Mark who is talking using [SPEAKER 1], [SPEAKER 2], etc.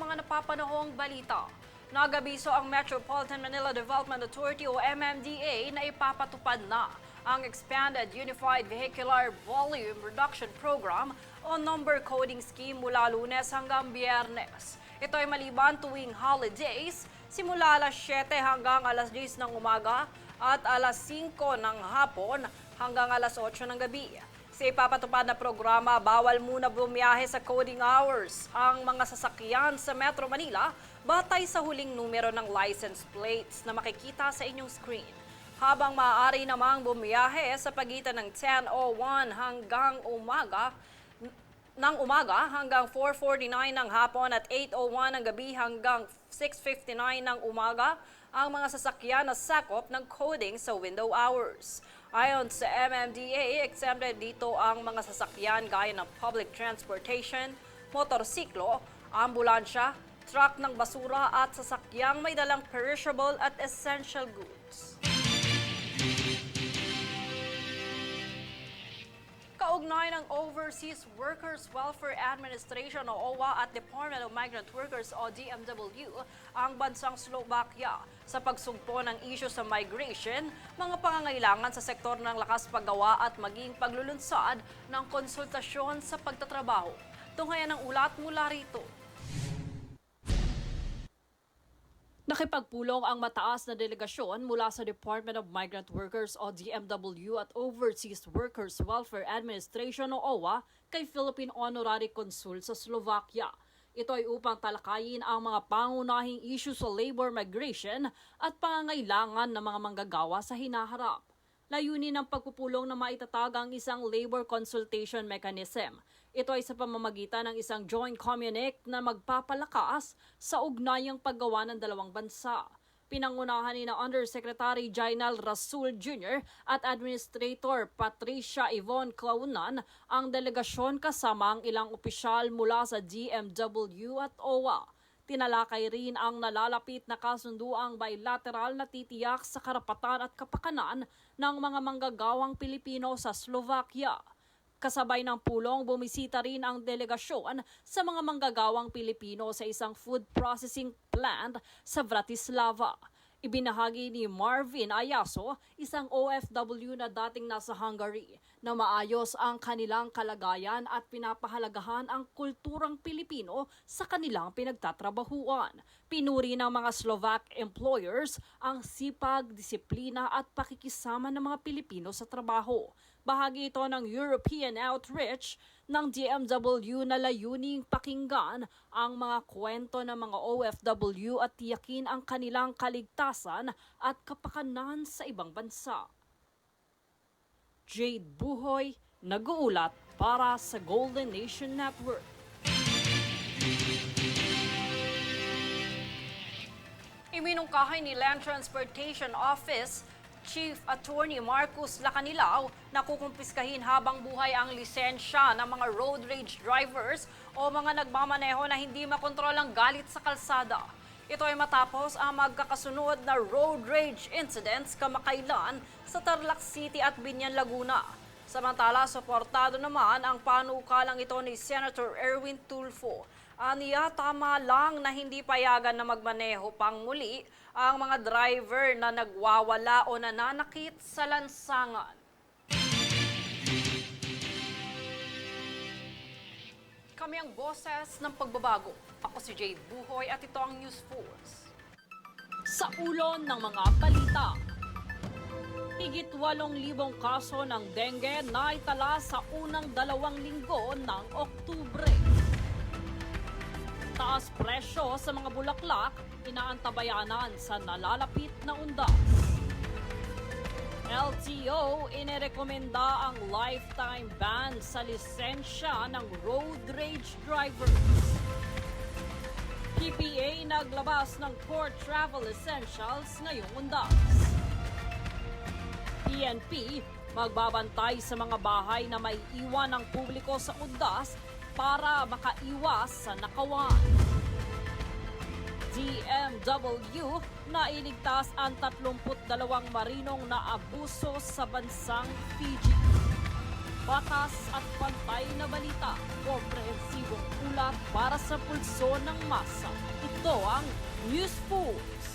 [SPEAKER 1] mga napapanahong balita. Nagabiso ang Metropolitan Manila Development Authority o MMDA na ipapatupad na ang Expanded Unified Vehicular Volume Reduction Program o number coding scheme mula Lunes hanggang Biyernes. Ito ay maliban tuwing holidays, simula alas 7 hanggang alas 10 ng umaga at alas 5 ng hapon hanggang alas 8 ng gabi. Sa ipapatupad na programa, bawal muna bumiyahe sa coding hours ang mga sasakyan sa Metro Manila batay sa huling numero ng license plates na makikita sa inyong screen. Habang maaari namang bumiyahe sa pagitan ng 10:01 hanggang umaga hanggang 4:49 ng hapon at 8:01 ng gabi hanggang 6:59 ng umaga ang mga sasakyan na sakop ng coding sa window hours. Ayon sa MMDA, exempted dito ang mga sasakyan gaya ng public transportation, motorsiklo, ambulansya, truck ng basura at sasakyang may dalang perishable at essential goods. Kaugnay ng Overseas Workers Welfare Administration o OWA at Department of Migrant Workers o DMW ang bansang Slovakia sa pagsugpo ng isyu sa migration, mga pangangailangan sa sektor ng lakas paggawa at maging paglulunsad ng konsultasyon sa pagtatrabaho. Tunghayan ang ulat mula rito. Nakipagpulong ang mataas na delegasyon mula sa Department of Migrant Workers o DMW at Overseas Workers Welfare Administration o OWA kay Philippine Honorary Consul sa Slovakia. Ito ay upang talakayin ang mga pangunahing issue sa labor migration at pangangailangan ng mga manggagawa sa hinaharap. Layunin ng pagpupulong na maitatag ang isang labor consultation mechanism. Ito ay sa pamamagitan ng isang joint communique na magpapalakas sa ugnayang paggawa ng dalawang bansa. Pinangunahan ni na Undersecretary Jainal Rasul Jr. at Administrator Patricia Yvonne Claunan ang delegasyon kasama ang ilang opisyal mula sa DMW at OWA. Tinalakay rin ang nalalapit na kasunduang bilateral na titiyak sa karapatan at kapakanan ng mga manggagawang Pilipino sa Slovakia. Kasabay ng pulong, bumisita rin ang delegasyon sa mga manggagawang Pilipino sa isang food processing plant sa Bratislava. Ibinahagi ni Marvin Ayaso, isang OFW na dating nasa Hungary, na maayos ang kanilang kalagayan at pinapahalagahan ang kulturang Pilipino sa kanilang pinagtatrabahuan. Pinuri ng mga Slovak employers ang sipag, disiplina at pakikisama ng mga Pilipino sa trabaho. Bahagi ito ng European outreach ng DMW na layuning pakinggan ang mga kwento ng mga OFW at tiyakin ang kanilang kaligtasan at kapakanan sa ibang bansa. Jade Buhoy, nag-uulat para sa Golden Nation Network. Iminungkahay ni Land Transportation Office Chief Attorney Marcus Lacanilao na kukumpiskahin habang buhay ang lisensya ng mga road rage drivers o mga nagmamaneho na hindi makontrol ang galit sa kalsada. Ito ay matapos ang magkakasunod na road rage incidents kamakailan sa Tarlac City at Binyan, Laguna. Samantala, suportado naman ang panukalang ito ni Senator Erwin Tulfo. Aniya, tama lang na hindi payagan na magmaneho pang muli ang mga driver na nagwawala o nananakit sa lansangan. Kami ang boses ng pagbabago. Ako si Jade Buhoy at ito ang News Force. Sa ulo ng mga balita, higit 8,000 kaso ng dengue na itala sa unang 2 linggo ng Oktubre. Taas presyo sa mga bulaklak, inaantabayanan sa nalalapit na undas. LTO inirekomenda ang lifetime ban sa lisensya ng road rage drivers. PPA naglabas ng core travel essentials ngayong undas. PNP magbabantay sa mga bahay na may iwan ng publiko sa undas para makaiwas sa nakawan. DMW na iligtas ang 32 marinong na abuso sa bansang Fiji. Batas at pantay na balita, komprehensibong ulat para sa sa pulso ng masa. Ito ang News Foods.